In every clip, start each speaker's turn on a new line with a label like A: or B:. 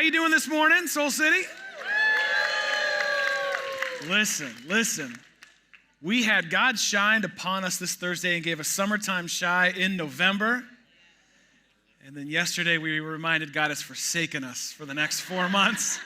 A: you doing this morning, Soul City? Listen. We had God shined upon us this Thursday and gave us summertime shy in November. And then yesterday we were reminded God has forsaken us for the next 4 months.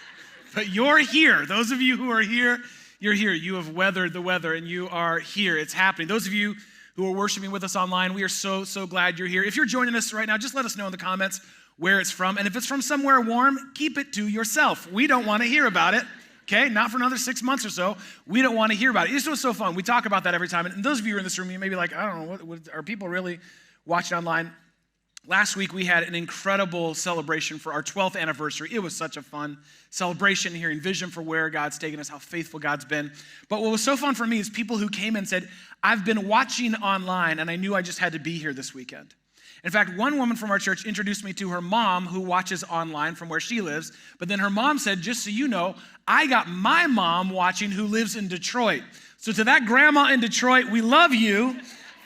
A: But you're here. Those of you who are here, you're here. You have weathered the weather and you are here. It's happening. Those of you who are worshiping with us online, we are so glad you're here. If you're joining us right now, just let us know in the comments where it's from. And if it's from somewhere warm, keep it to yourself. We don't want to hear about it. Okay, not for another 6 months or so. We don't want to hear about it. It's just so fun. We talk about that every time. And those of you who are in this room, you may be like, I don't know, what are people really watching online? Last week, we had an incredible celebration for our 12th anniversary. It was such a fun celebration, hearing vision for where God's taken us, how faithful God's been. But what was so fun for me is people who came and said, I've been watching online, and I knew I just had to be here this weekend. In fact, one woman from our church introduced me to her mom who watches online from where she lives. But then her mom said, just so you know, I got my mom watching who lives in Detroit. So to that grandma in Detroit, we love you.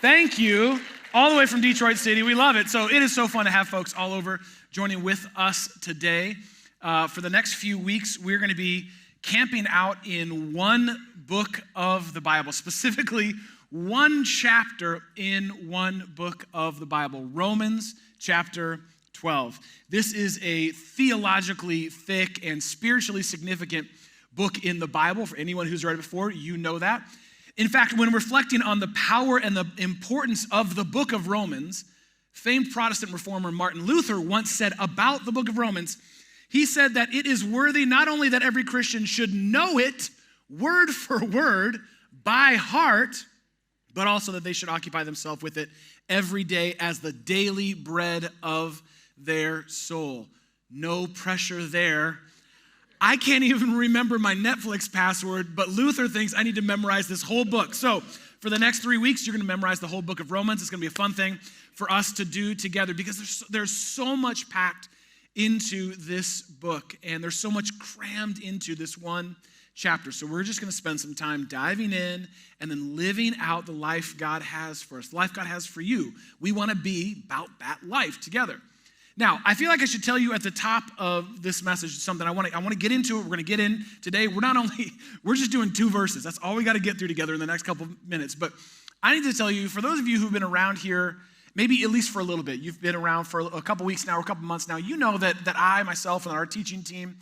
A: Thank you. All the way from Detroit City. We love it. So it is so fun to have folks all over joining with us today. For the next few weeks, we're going to be camping out in one book of the Bible, specifically one chapter in one book of the Bible, Romans chapter 12. This is a theologically thick and spiritually significant book in the Bible. For anyone who's read it before, you know that. In fact, when reflecting on the power and the importance of the book of Romans, famed Protestant reformer Martin Luther once said about the book of Romans, he said that it is worthy not only that every Christian should know it word for word by heart, but also that they should occupy themselves with it every day as the daily bread of their soul. No pressure there. I can't even remember my Netflix password, but Luther thinks I need to memorize this whole book. So for the next 3 weeks, you're going to memorize the whole book of Romans. It's going to be a fun thing for us to do together because there's so much packed into this book, and there's so much crammed into this one chapter. So we're just going to spend some time diving in and then living out the life God has for us, the life God has for you. We want to be about that life together. Now, I feel like I should tell you at the top of this message something I want to get into it. We're going to get in today. We're just doing 2 verses. That's all we got to get through together in the next couple of minutes. But I need to tell you, for those of you who've been around here, maybe at least for a little bit, you've been around for a couple weeks now or a couple months now, you know that I, myself, and our teaching team,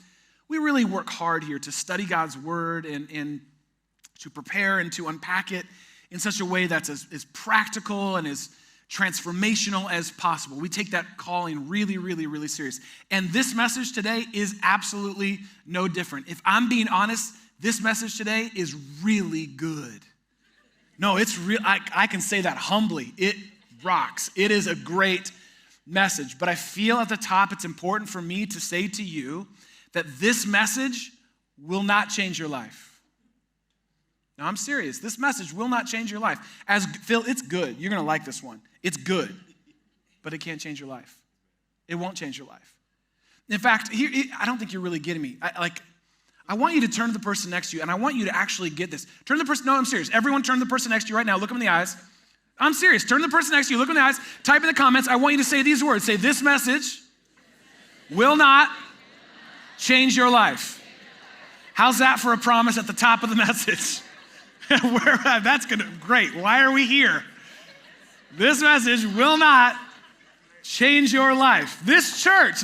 A: we really work hard here to study God's word and to prepare and to unpack it in such a way that's as practical and as transformational as possible. We take that calling really, really, really serious. And this message today is absolutely no different. If I'm being honest, this message today is really good. No, it's real. I can say that humbly. It rocks. It is a great message. But I feel at the top it's important for me to say to you that this message will not change your life. Now, I'm serious. This message will not change your life. As Phil, it's good. You're going to like this one. It's good, but it can't change your life. It won't change your life. In fact, I don't think you're really getting me. I want you to turn to the person next to you, and I want you to actually get this. No, I'm serious. Everyone turn to the person next to you right now. Look them in the eyes. I'm serious. Turn to the person next to you. Look them in the eyes. Type in the comments. I want you to say these words. Say, this message will not change your life. How's that for a promise at the top of the message? That's great. Why are we here? This message will not change your life. This church,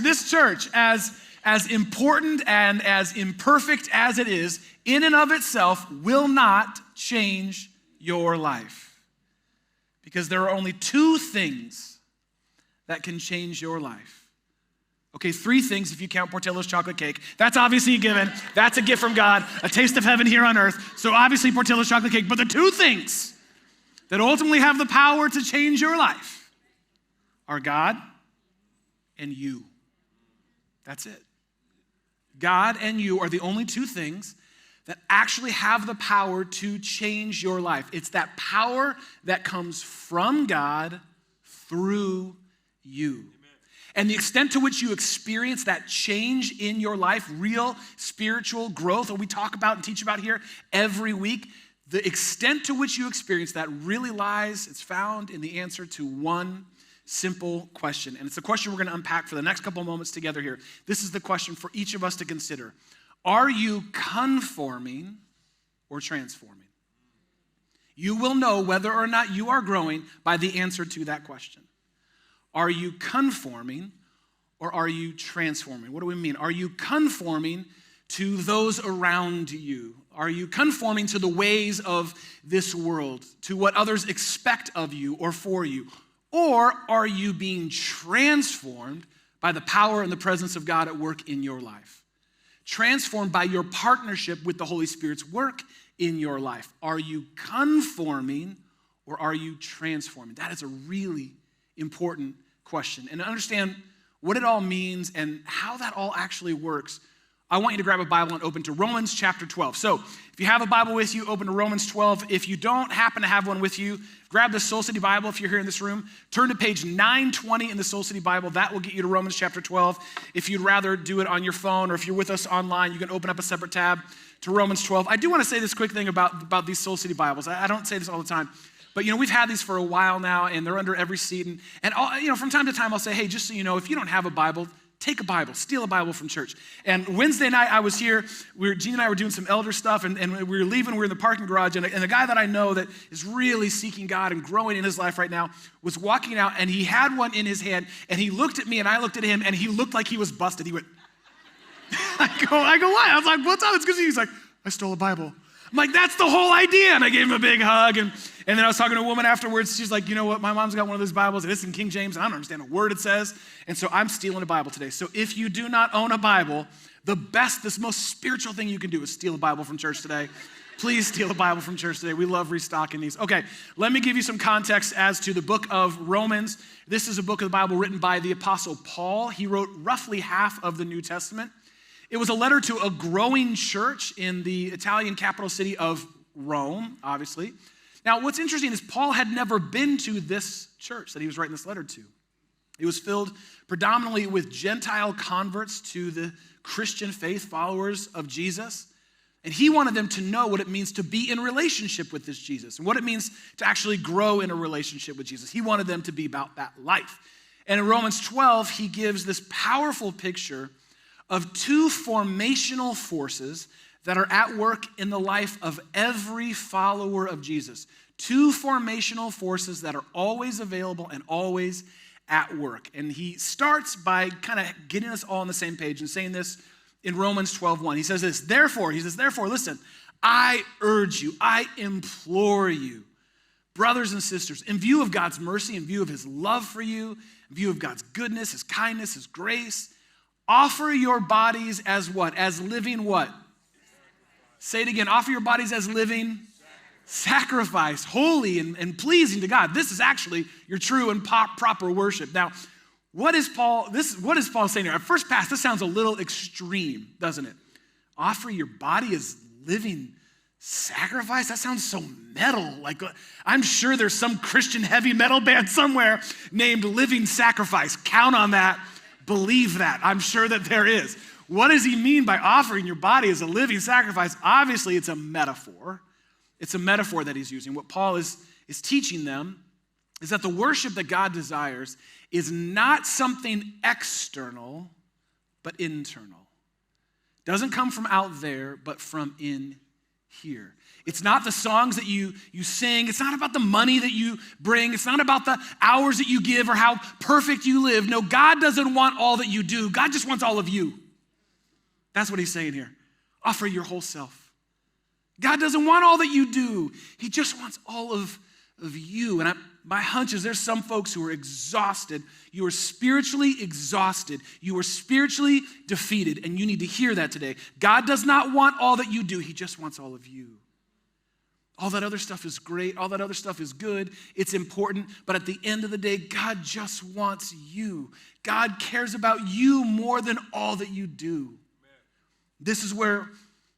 A: as important and as imperfect as it is, in and of itself, will not change your life. Because there are only 2 things that can change your life. Okay, 3 things if you count Portillo's chocolate cake. That's obviously a given. That's a gift from God, a taste of heaven here on earth. So obviously Portillo's chocolate cake. But the 2 things that ultimately have the power to change your life are God and you. That's it. God and you are the only 2 things that actually have the power to change your life. It's that power that comes from God through you. And the extent to which you experience that change in your life, real spiritual growth that we talk about and teach about here every week, the extent to which you experience that really lies, it's found in the answer to one simple question. And it's a question we're going to unpack for the next couple moments together here. This is the question for each of us to consider. Are you conforming or transforming? You will know whether or not you are growing by the answer to that question. Are you conforming or are you transforming? What do we mean? Are you conforming to those around you? Are you conforming to the ways of this world, to what others expect of you or for you? Or are you being transformed by the power and the presence of God at work in your life? Transformed by your partnership with the Holy Spirit's work in your life. Are you conforming or are you transforming? That is a really important question. And to understand what it all means and how that all actually works, I want you to grab a Bible and open to Romans chapter 12. So if you have a Bible with you, open to Romans 12. If you don't happen to have one with you, grab the Soul City Bible if you're here in this room. Turn to page 920 in the Soul City Bible. That will get you to Romans chapter 12. If you'd rather do it on your phone or if you're with us online, you can open up a separate tab to Romans 12. I do want to say this quick thing about these Soul City Bibles. I don't say this all the time. But, we've had these for a while now, and they're under every seat. And from time to time, I'll say, hey, just so you know, if you don't have a Bible, take a Bible, steal a Bible from church. And Wednesday night, I was here. Gene and I were doing some elder stuff, and we were leaving. We were in the parking garage, and a guy that I know that is really seeking God and growing in his life right now was walking out, and he had one in his hand, and he looked at me, and I looked at him, and he looked like he was busted. He went, I go, why? I was like, what's up? It's because he's like, I stole a Bible. I'm like, that's the whole idea. And I gave him a big hug. And then I was talking to a woman afterwards. She's like, you know what? My mom's got one of those Bibles, and it's in King James, and I don't understand a word it says. And so I'm stealing a Bible today. So if you do not own a Bible, this most spiritual thing you can do is steal a Bible from church today. Please steal a Bible from church today. We love restocking these. Okay, let me give you some context as to the book of Romans. This is a book of the Bible written by the Apostle Paul. He wrote roughly half of the New Testament. It was a letter to a growing church in the Italian capital city of Rome, obviously. Now, what's interesting is Paul had never been to this church that he was writing this letter to. It was filled predominantly with Gentile converts to the Christian faith, followers of Jesus. And he wanted them to know what it means to be in relationship with this Jesus and what it means to actually grow in a relationship with Jesus. He wanted them to be about that life. And in Romans 12, he gives this powerful picture of two formational forces that are at work in the life of every follower of Jesus. Two formational forces that are always available and always at work. And he starts by kind of getting us all on the same page and saying this in Romans 12:1. He says this, therefore, listen, I urge you, I implore you, brothers and sisters, in view of God's mercy, in view of his love for you, in view of God's goodness, his kindness, his grace, offer your bodies as what? As living what? Say it again. Offer your bodies as living sacrifice, holy and pleasing to God. This is actually your true and proper worship. Now, what is Paul saying here? At first pass, this sounds a little extreme, doesn't it? Offer your body as living sacrifice? That sounds so metal. Like, I'm sure there's some Christian heavy metal band somewhere named Living Sacrifice. Count on that. Believe that. I'm sure that there is. What does he mean by offering your body as a living sacrifice? Obviously, it's a metaphor. It's a metaphor that he's using. What Paul is teaching them is that the worship that God desires is not something external, but internal. Doesn't come from out there, but from in here. It's not the songs that you sing. It's not about the money that you bring. It's not about the hours that you give or how perfect you live. No, God doesn't want all that you do. God just wants all of you. That's what he's saying here. Offer your whole self. God doesn't want all that you do. He just wants all of you. And my hunch is there's some folks who are exhausted. You are spiritually exhausted. You are spiritually defeated. And you need to hear that today. God does not want all that you do. He just wants all of you. All that other stuff is great. All that other stuff is good. It's important. But at the end of the day, God just wants you. God cares about you more than all that you do. Amen. This is where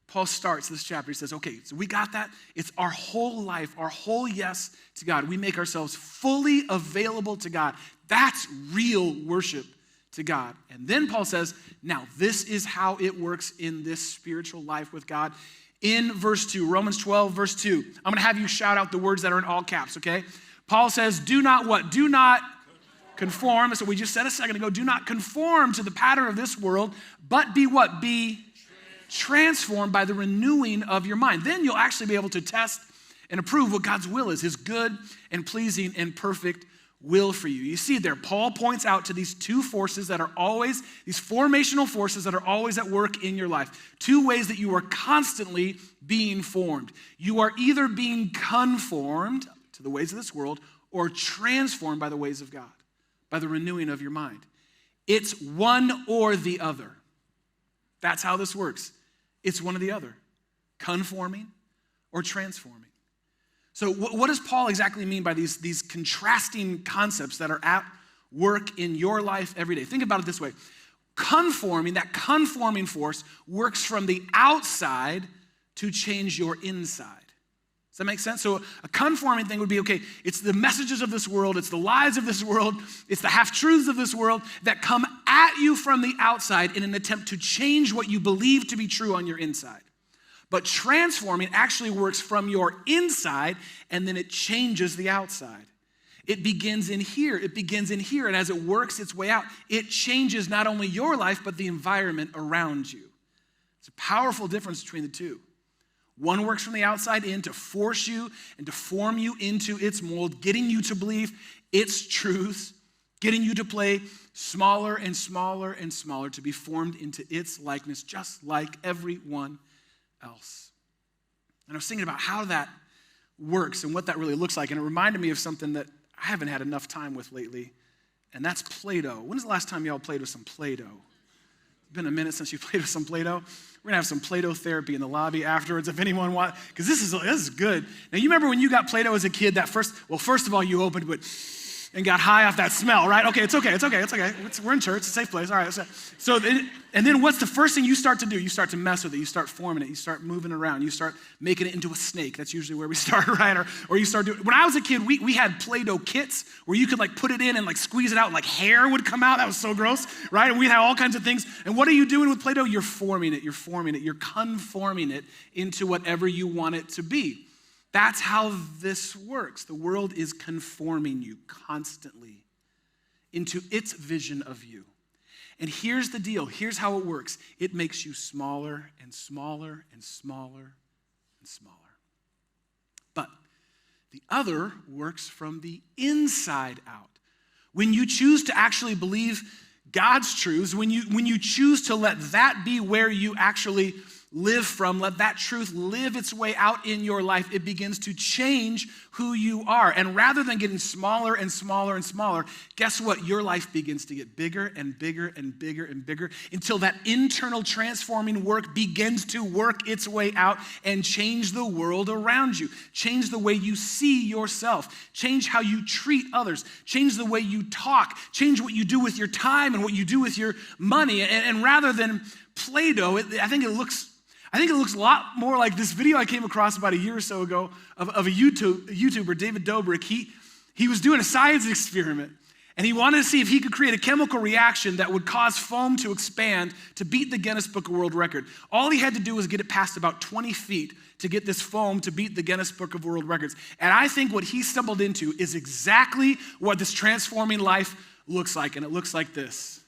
A: Paul starts this chapter. He says, okay, so we got that. It's our whole life, our whole yes to God. We make ourselves fully available to God. That's real worship to God. And then Paul says, now this is how it works in this spiritual life with God. In verse 2, Romans 12, verse 2, I'm going to have you shout out the words that are in all caps, okay? Paul says, do not what? Do not Conform. So we just said a second ago, do not conform to the pattern of this world, but be what? Be transformed by the renewing of your mind. Then you'll actually be able to test and approve what God's will is, his good and pleasing and perfect will for you. You see there, Paul points out to these two forces that are always, these formational forces that are always at work in your life. Two ways that you are constantly being formed. You are either being conformed to the ways of this world or transformed by the ways of God, by the renewing of your mind. It's one or the other. That's how this works. It's one or the other, conforming or transforming. So what does Paul exactly mean by these contrasting concepts that are at work in your life every day? Think about it this way. Conforming, that conforming force works from the outside to change your inside. Does that make sense? So a conforming thing would be, okay, it's the messages of this world, it's the lies of this world, it's the half-truths of this world that come at you from the outside in an attempt to change what you believe to be true on your inside. But transforming actually works from your inside, and then it changes the outside. It begins in here. It begins in here, and as it works its way out, it changes not only your life, but the environment around you. It's a powerful difference between the two. One works from the outside in to force you and to form you into its mold, getting you to believe its truths, getting you to play smaller and smaller and smaller to be formed into its likeness, just like everyone else. And I was thinking about how that works and what that really looks like, and it reminded me of something that I haven't had enough time with lately, and that's Play-Doh. When's the last time y'all played with some Play-Doh? It's been a minute since you played with some Play-Doh. We're gonna have some Play-Doh therapy in the lobby afterwards if anyone wants, because this is good. Now, you remember when you got Play-Doh as a kid, first of all, you opened it and got high off that smell, right? Okay, it's okay. We're in church, it's a safe place, all right. And then what's the first thing you start to do? You start to mess with it, you start forming it, you start moving around, you start making it into a snake. That's usually where we start, right? Or you start doing, when I was a kid, we had Play-Doh kits where you could put it in and squeeze it out and hair would come out. That was so gross, right? And we had all kinds of things. And what are you doing with Play-Doh? You're forming it, you're conforming it into whatever you want it to be. That's how this works. The world is conforming you constantly into its vision of you. And here's the deal. Here's how it works. It makes you smaller and smaller and smaller and smaller. But the other works from the inside out. When you choose to actually believe God's truths, when you choose to let that be where you actually live from, let that truth live its way out in your life, it begins to change who you are. And rather than getting smaller and smaller and smaller, guess what? Your life begins to get bigger and bigger and bigger and bigger until that internal transforming work begins to work its way out and change the world around you. Change the way you see yourself. Change how you treat others. Change the way you talk. Change what you do with your time and what you do with your money. And rather than Play-Doh, I think it looks a lot more like this video I came across about a year or so ago of a YouTuber, David Dobrik. He was doing a science experiment, and he wanted to see if he could create a chemical reaction that would cause foam to expand to beat the Guinness Book of World Record. All he had to do was get it past about 20 feet to get this foam to beat the Guinness Book of World Records. And I think what he stumbled into is exactly what this transforming life looks like, and it looks like this.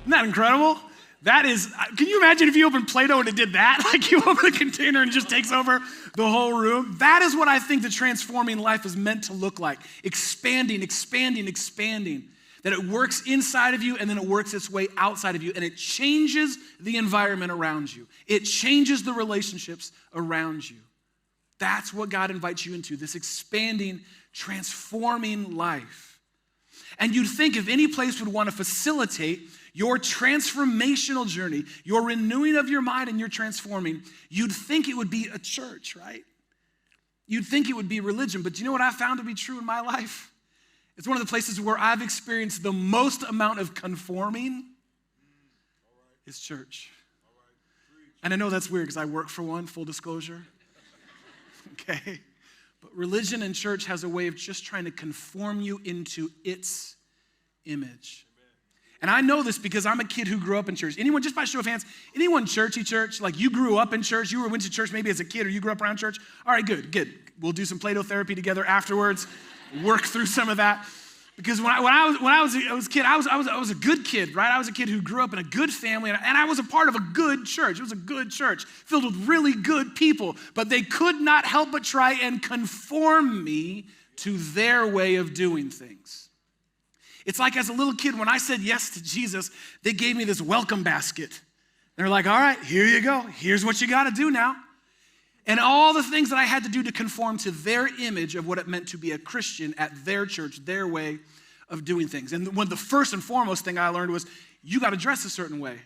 A: Isn't that incredible? That is, can you imagine if you opened Play-Doh and it did that? You open the container and it just takes over the whole room. That is what I think the transforming life is meant to look like. Expanding, expanding, expanding. That it works inside of you and then it works its way outside of you and it changes the environment around you. It changes the relationships around you. That's what God invites you into, this expanding, transforming life. And you'd think if any place would want to facilitate your transformational journey, your renewing of your mind and your transforming, you'd think it would be a church, right? You'd think it would be religion. But do you know what I found to be true in my life? It's one of the places where I've experienced the most amount of conforming is church. And I know that's weird because I work for one, full disclosure. Okay? But religion and church has a way of just trying to conform you into its image. And I know this because I'm a kid who grew up in church. Anyone, just by show of hands, anyone churchy church? Like you grew up in church, you went to church maybe as a kid or you grew up around church? All right, good. We'll do some Play-Doh therapy together afterwards, work through some of that. Because when I was a kid, I was a good kid, right? I was a kid who grew up in a good family, and I was a part of a good church. It was a good church filled with really good people, but they could not help but try and conform me to their way of doing things. It's like as a little kid, when I said yes to Jesus, they gave me this welcome basket. They're like, all right, here you go. Here's what you got to do now. And all the things that I had to do to conform to their image of what it meant to be a Christian at their church, their way of doing things. And the first and foremost thing I learned was, you got to dress a certain way.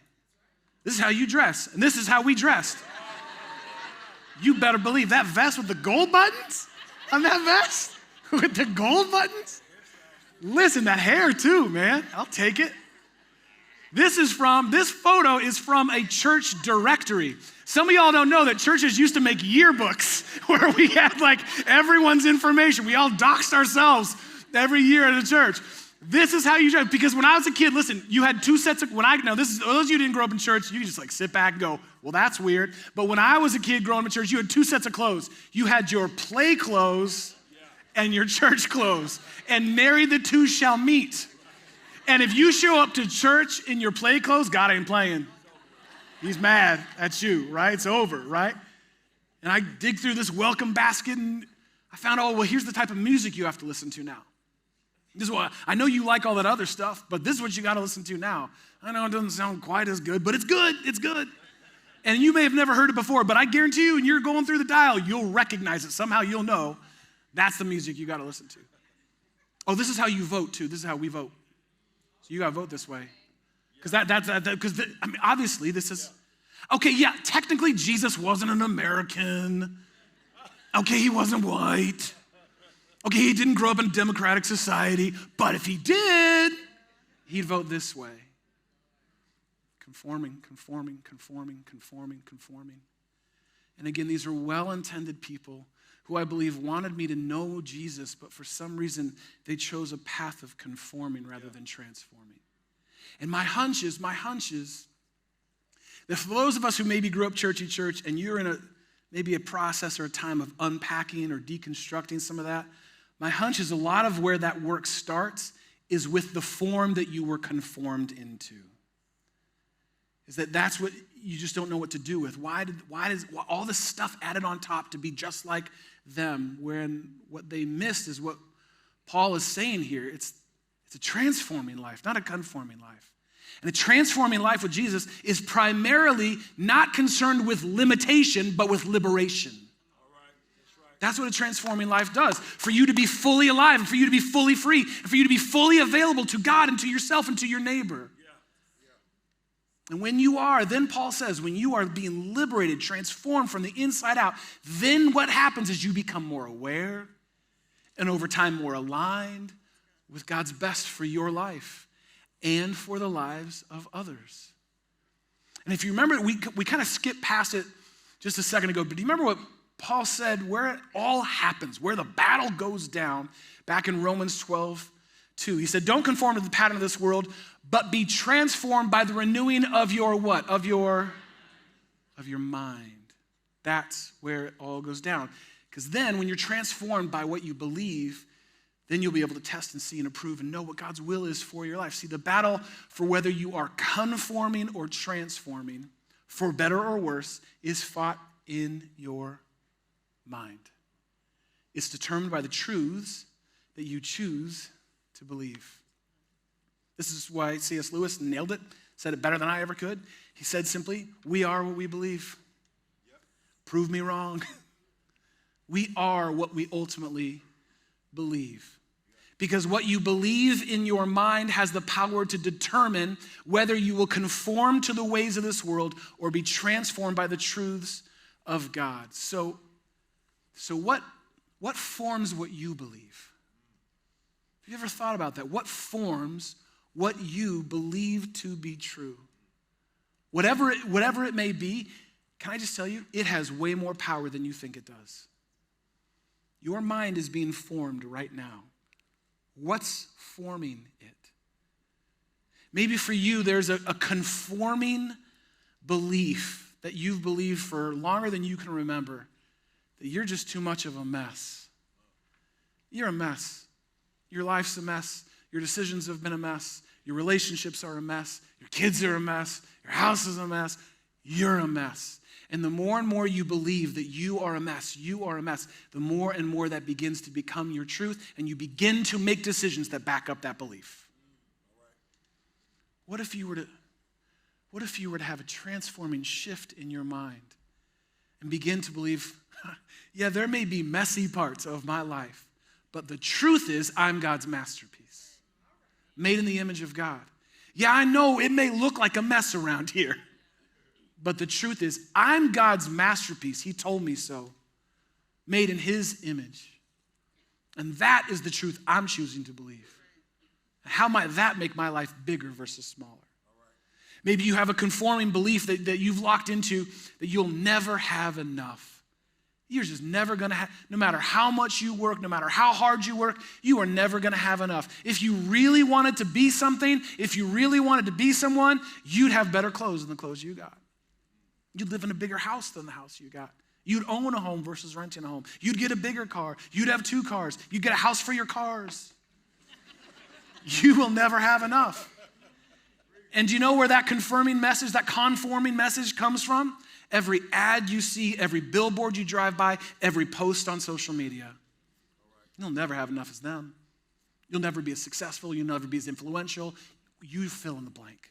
A: This is how you dress, and this is how we dressed. You better believe that vest with the gold buttons on that vest, with the gold buttons. Listen, that hair too, man. I'll take it. This photo is from a church directory. Some of y'all don't know that churches used to make yearbooks where we had like everyone's information. We all doxed ourselves every year at a church. This is how you dress. Because when I was a kid, listen, you had two sets of, those of you who didn't grow up in church, you can just like sit back and go, well, that's weird. But when I was a kid growing up in church, you had two sets of clothes. You had your play clothes and your church clothes. And marry the two shall meet. And if you show up to church in your play clothes, God ain't playing. He's mad at you, right? It's over, right? And I dig through this welcome basket and I found, here's the type of music you have to listen to now. This is what, I know you like all that other stuff, but this is what you got to listen to now. I know it doesn't sound quite as good, but it's good. It's good. And you may have never heard it before, but I guarantee you, when you're going through the dial, you'll recognize it. Somehow you'll know that's the music you got to listen to. Oh, this is how you vote too. This is how we vote. So you got to vote this way. Because obviously this is, okay, yeah, technically Jesus wasn't an American. Okay, he wasn't white. Okay, he didn't grow up in a democratic society, but if he did, he'd vote this way. Conforming. And again, these are well-intended people who I believe wanted me to know Jesus, but for some reason, they chose a path of conforming rather than transforming. And my hunch is that for those of us who maybe grew up churchy church and you're in maybe a process or a time of unpacking or deconstructing some of that, my hunch is a lot of where that work starts is with the form that you were conformed into. Is that's what you just don't know what to do with. Why does all this stuff added on top to be just like them, when what they missed is what Paul is saying here. It's a transforming life, not a conforming life. And a transforming life with Jesus is primarily not concerned with limitation, but with liberation. That's what a transforming life does. For you to be fully alive, and for you to be fully free, and for you to be fully available to God and to yourself and to your neighbor. And when you are, then Paul says, when you are being liberated, transformed from the inside out, then what happens is you become more aware and over time more aligned with God's best for your life and for the lives of others. And if you remember, we kind of skipped past it just a second ago, but do you remember what Paul said, where it all happens, where the battle goes down, back in Romans 12:2. He said, don't conform to the pattern of this world, but be transformed by the renewing of your what? Of your mind. That's where it all goes down. Because then when you're transformed by what you believe, then you'll be able to test and see and approve and know what God's will is for your life. See, the battle for whether you are conforming or transforming, for better or worse, is fought in your mind. It's determined by the truths that you choose to believe. This is why C.S. Lewis nailed it, said it better than I ever could. He said simply, we are what we believe. Yep. Prove me wrong. We are what we ultimately believe. Because what you believe in your mind has the power to determine whether you will conform to the ways of this world or be transformed by the truths of God. So what forms what you believe? Have you ever thought about that? What forms what you believe to be true? Whatever it may be, can I just tell you, it has way more power than you think it does. Your mind is being formed right now. What's forming it? Maybe for you, there's a conforming belief that you've believed for longer than you can remember, that you're just too much of a mess. You're a mess. Your life's a mess. Your decisions have been a mess. Your relationships are a mess. Your kids are a mess. Your house is a mess. You're a mess. And the more and more you believe that you are a mess, the more and more that begins to become your truth, and you begin to make decisions that back up that belief. What if you were to have a transforming shift in your mind and begin to believe, yeah, there may be messy parts of my life, but the truth is I'm God's masterpiece, made in the image of God. Yeah, I know it may look like a mess around here, but the truth is I'm God's masterpiece. He told me so, made in his image. And that is the truth I'm choosing to believe. How might that make my life bigger versus smaller? Maybe you have a conforming belief that you've locked into that you'll never have enough. You're just never going to have, no matter how much you work, no matter how hard you work, you are never going to have enough. If you really wanted to be something, if you really wanted to be someone, you'd have better clothes than the clothes you got. You'd live in a bigger house than the house you got. You'd own a home versus renting a home. You'd get a bigger car. You'd have 2 cars. You'd get a house for your cars. You will never have enough. And do you know where that conforming message comes from? Every ad you see, every billboard you drive by, every post on social media. You'll never have enough as them. You'll never be as successful. You'll never be as influential. You fill in the blank.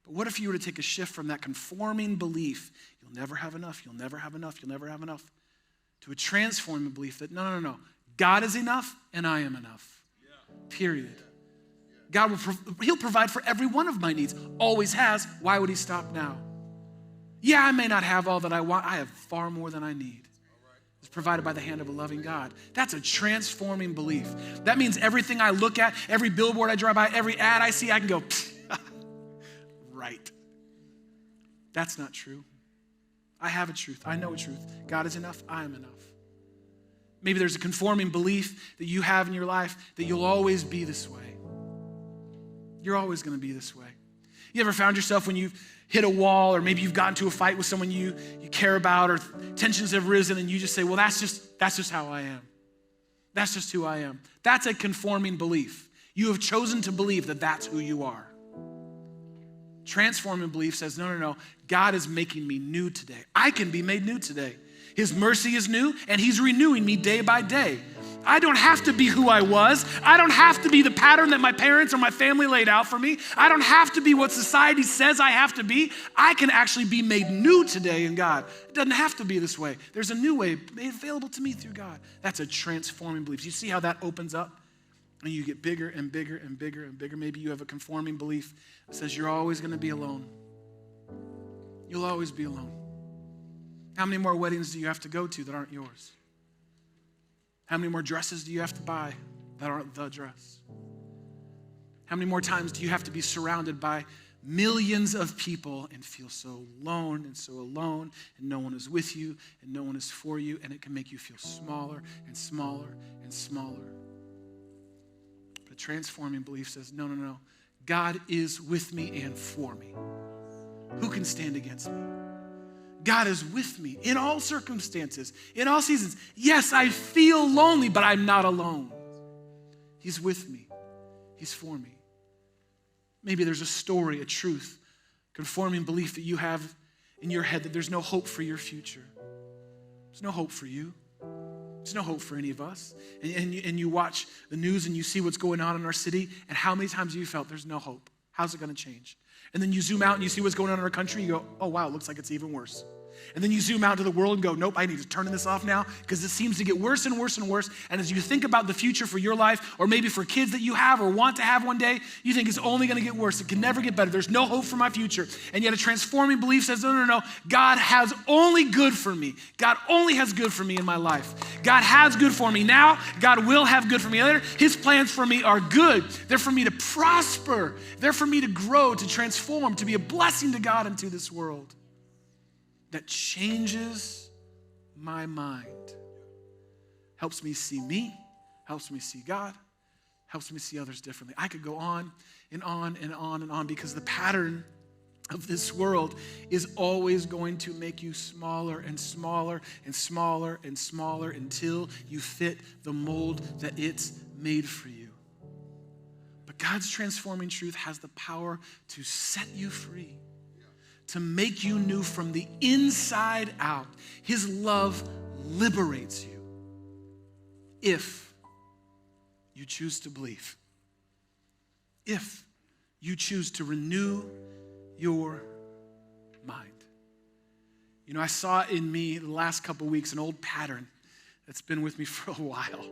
A: But what if you were to take a shift from that conforming belief, you'll never have enough, you'll never have enough, you'll never have enough, to a transforming belief that no. God is enough and I am enough. Period. God he'll provide for every one of my needs. Always has. Why would he stop now? Yeah, I may not have all that I want. I have far more than I need. It's provided by the hand of a loving God. That's a transforming belief. That means everything I look at, every billboard I drive by, every ad I see, I can go, right. That's not true. I have a truth. I know a truth. God is enough. I am enough. Maybe there's a conforming belief that you have in your life that you'll always be this way. You're always going to be this way. You ever found yourself when you've hit a wall, or maybe you've gotten into a fight with someone you care about, or tensions have risen, and you just say, well, that's just how I am. That's just who I am. That's a conforming belief. You have chosen to believe that that's who you are. Transforming belief says, no. God is making me new today. I can be made new today. His mercy is new, and he's renewing me day by day. I don't have to be who I was. I don't have to be the pattern that my parents or my family laid out for me. I don't have to be what society says I have to be. I can actually be made new today in God. It doesn't have to be this way. There's a new way made available to me through God. That's a transforming belief. You see how that opens up? And you get bigger and bigger and bigger and bigger. Maybe you have a conforming belief that says you're always going to be alone. You'll always be alone. How many more weddings do you have to go to that aren't yours? How many more dresses do you have to buy that aren't the dress? How many more times do you have to be surrounded by millions of people and feel so alone and no one is with you and no one is for you, and it can make you feel smaller and smaller and smaller? But a transforming belief says, no. God is with me and for me. Who can stand against me? God is with me in all circumstances, in all seasons. Yes, I feel lonely, but I'm not alone. He's with me. He's for me. Maybe there's a story, a truth, conforming belief that you have in your head that there's no hope for your future. There's no hope for you. There's no hope for any of us. And you watch the news and you see what's going on in our city, and how many times have you felt there's no hope? How's it going to change? And then you zoom out and you see what's going on in our country, you go, oh wow, it looks like it's even worse. And then you zoom out to the world and go, nope, I need to turn this off now because it seems to get worse and worse and worse. And as you think about the future for your life, or maybe for kids that you have or want to have one day, you think it's only going to get worse. It can never get better. There's no hope for my future. And yet a transforming belief says, no. God has only good for me. God only has good for me in my life. God has good for me now. God will have good for me later. His plans for me are good. They're for me to prosper. They're for me to grow, to transform, to be a blessing to God and to this world. That changes my mind. Helps me see me, helps me see God, helps me see others differently. I could go on and on and on and on because the pattern of this world is always going to make you smaller and smaller and smaller and smaller until you fit the mold that it's made for you. But God's transforming truth has the power to set you free, to make you new from the inside out. His love liberates you if you choose to believe, if you choose to renew your mind. You know, I saw in me the last couple weeks an old pattern that's been with me for a while.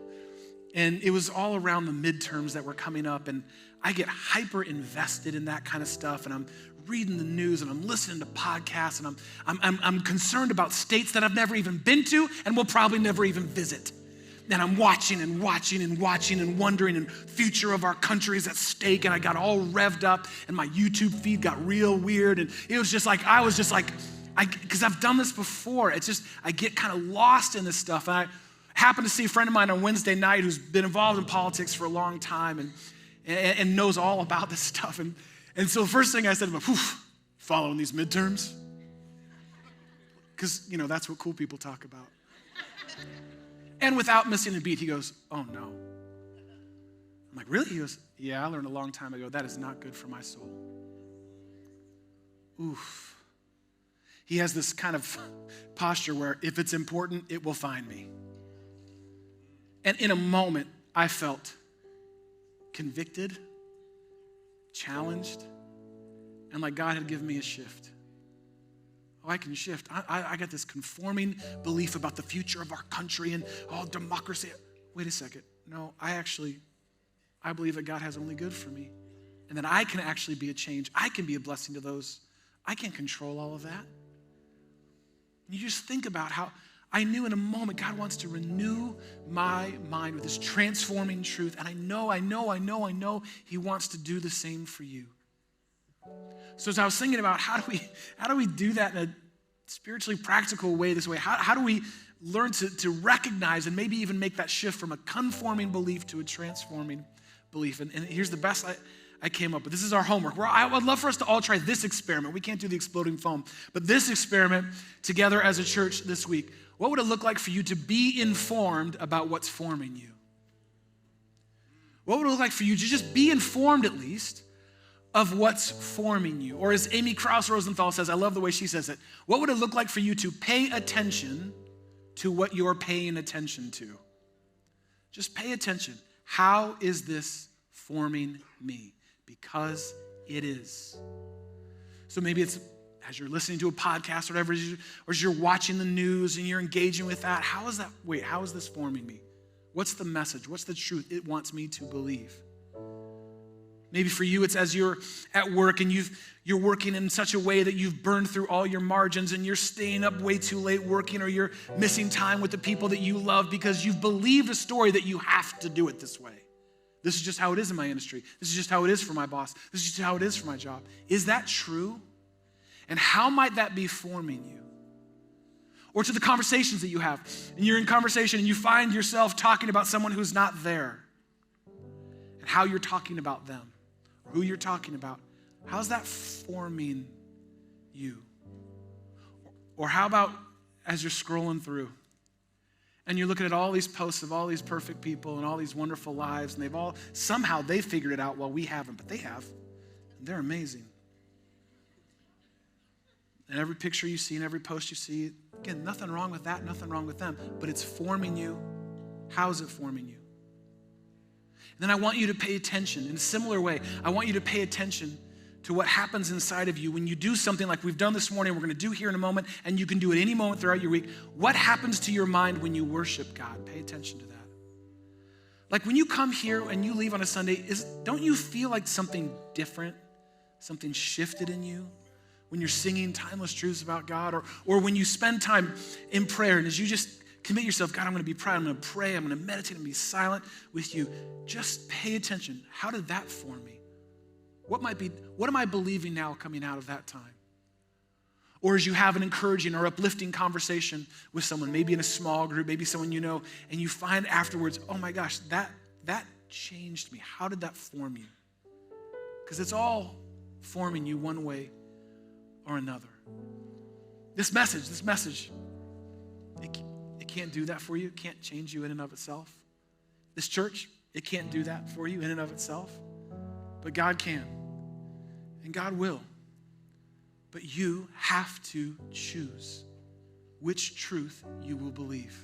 A: And it was all around the midterms that were coming up, and I get hyper invested in that kind of stuff, and I'm reading the news and I'm listening to podcasts, and I'm concerned about states that I've never even been to and will probably never even visit. And I'm watching and wondering, and future of our country is at stake, and I got all revved up, and my YouTube feed got real weird, and it was just like, because I've done this before, it's just, I get kind of lost in this stuff. And I happened to see a friend of mine on Wednesday night who's been involved in politics for a long time and knows all about this stuff. And so the first thing I said to him, following these midterms? Because, you know, that's what cool people talk about. And without missing a beat, he goes, oh no. I'm like, really? He goes, yeah, I learned a long time ago, that is not good for my soul. Oof. He has this kind of posture where if it's important, it will find me. And in a moment, I felt convicted, challenged, and like God had given me a shift. Oh, I can shift. I got this conforming belief about the future of our country and democracy. Wait a second. No, I believe that God has only good for me, and that I can actually be a change. I can be a blessing to those. I can't control all of that. And you just think about how I knew in a moment God wants to renew my mind with this transforming truth, and I know He wants to do the same for you. So as I was thinking about how do we do that in a spiritually practical way this way, how do we learn to recognize and maybe even make that shift from a conforming belief to a transforming belief? And here's the best I came up with. This is our homework. I would love for us to all try this experiment. We can't do the exploding foam, but this experiment together as a church this week. What would it look like for you to be informed about what's forming you? What would it look like for you to just be informed at least of what's forming you? Or as Amy Krauss Rosenthal says, I love the way she says it, what would it look like for you to pay attention to what you're paying attention to? Just pay attention. How is this forming me? Because it is. So maybe it's as you're listening to a podcast or whatever, or as you're watching the news and you're engaging with that, how is this forming me? What's the message? What's the truth it wants me to believe? Maybe for you, it's as you're at work and you're working in such a way that you've burned through all your margins and you're staying up way too late working, or you're missing time with the people that you love because you've believed a story that you have to do it this way. This is just how it is in my industry. This is just how it is for my boss. This is just how it is for my job. Is that true? And how might that be forming you? Or to the conversations that you have. And you're in conversation and you find yourself talking about someone who's not there. And how you're talking about them. Or who you're talking about. How's that forming you? Or how about as you're scrolling through and you're looking at all these posts of all these perfect people and all these wonderful lives, and somehow they figured it out while we haven't, but they have. And they're amazing. And every picture you see and every post you see, again, nothing wrong with that, nothing wrong with them, but it's forming you. How is it forming you? And then I want you to pay attention in a similar way. I want you to pay attention to what happens inside of you when you do something like we've done this morning, we're gonna do here in a moment, and you can do it any moment throughout your week. What happens to your mind when you worship God? Pay attention to that. Like when you come here and you leave on a Sunday, don't you feel like something different, something shifted in you when you're singing timeless truths about God, or when you spend time in prayer and as you just commit yourself, God, I'm gonna be praying, I'm gonna pray, I'm gonna meditate, I'm gonna be silent with you. Just pay attention. How did that form me? What am I believing now coming out of that time? Or as you have an encouraging or uplifting conversation with someone, maybe in a small group, maybe someone you know, and you find afterwards, oh my gosh, that changed me. How did that form you? Because it's all forming you one way or another. This message, it can't do that for you. It can't change you in and of itself. This church, it can't do that for you in and of itself. But God can, and God will. But you have to choose which truth you will believe.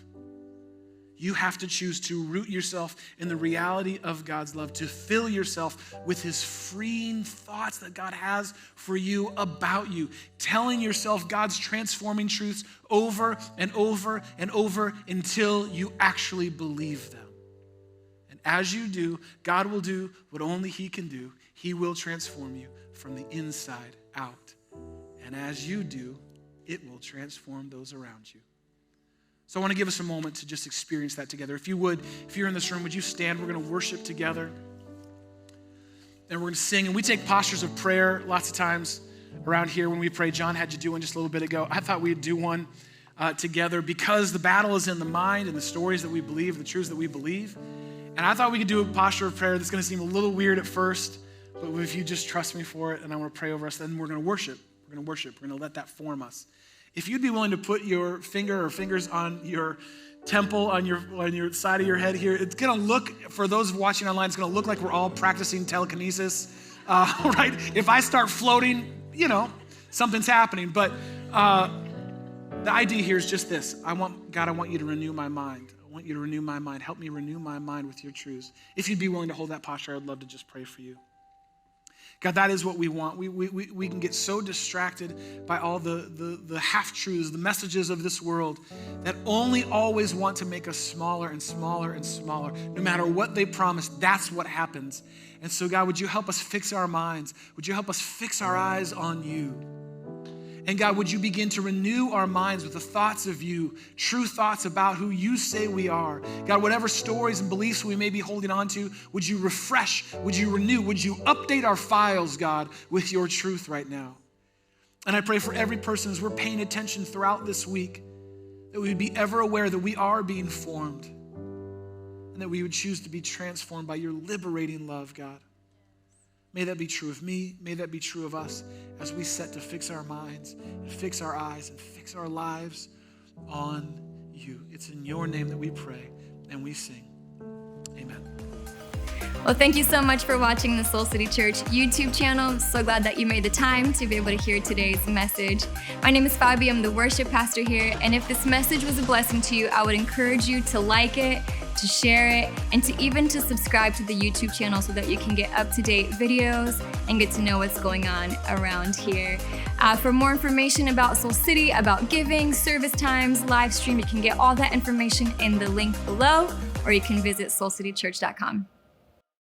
A: You have to choose to root yourself in the reality of God's love, to fill yourself with his freeing thoughts that God has for you about you, telling yourself God's transforming truths over and over and over until you actually believe them. As you do, God will do what only he can do. He will transform you from the inside out. And as you do, it will transform those around you. So I want to give us a moment to just experience that together. If you're in this room, would you stand? We're going to worship together. And we're going to sing. And we take postures of prayer lots of times around here when we pray. John had you do one just a little bit ago. I thought we'd do one together because the battle is in the mind and the stories that we believe, the truths that we believe. And I thought we could do a posture of prayer that's going to seem a little weird at first, but if you just trust me for it and I want to pray over us, then we're going to worship. We're going to worship. We're going to let that form us. If you'd be willing to put your finger or fingers on your temple, on your side of your head here, it's going to look, for those watching online, it's going to look like we're all practicing telekinesis, right? If I start floating, something's happening. But the idea here is just this. God, I want you to renew my mind. I want you to renew my mind. Help me renew my mind with your truths. If you'd be willing to hold that posture, I'd love to just pray for you. God, that is what we want. We can get so distracted by all the half-truths, the messages of this world that only always want to make us smaller and smaller and smaller. No matter what they promise, that's what happens. And so God, would you help us fix our minds? Would you help us fix our eyes on you? And God, would you begin to renew our minds with the thoughts of you, true thoughts about who you say we are. God, whatever stories and beliefs we may be holding on to, would you refresh, would you renew, would you update our files, God, with your truth right now? And I pray for every person as we're paying attention throughout this week, that we would be ever aware that we are being formed and that we would choose to be transformed by your liberating love, God. May that be true of me. May that be true of us as we set to fix our minds and fix our eyes and fix our lives on you. It's in your name that we pray and we sing. Amen.
B: Well, thank you so much for watching the Soul City Church YouTube channel. I'm so glad that you made the time to be able to hear today's message. My name is Fabi. I'm the worship pastor here. And if this message was a blessing to you, I would encourage you to like it, to share it, and to subscribe to the YouTube channel so that you can get up-to-date videos and get to know what's going on around here. For more information about Soul City, about giving, service times, live stream, you can get all that information in the link below, or you can visit soulcitychurch.com.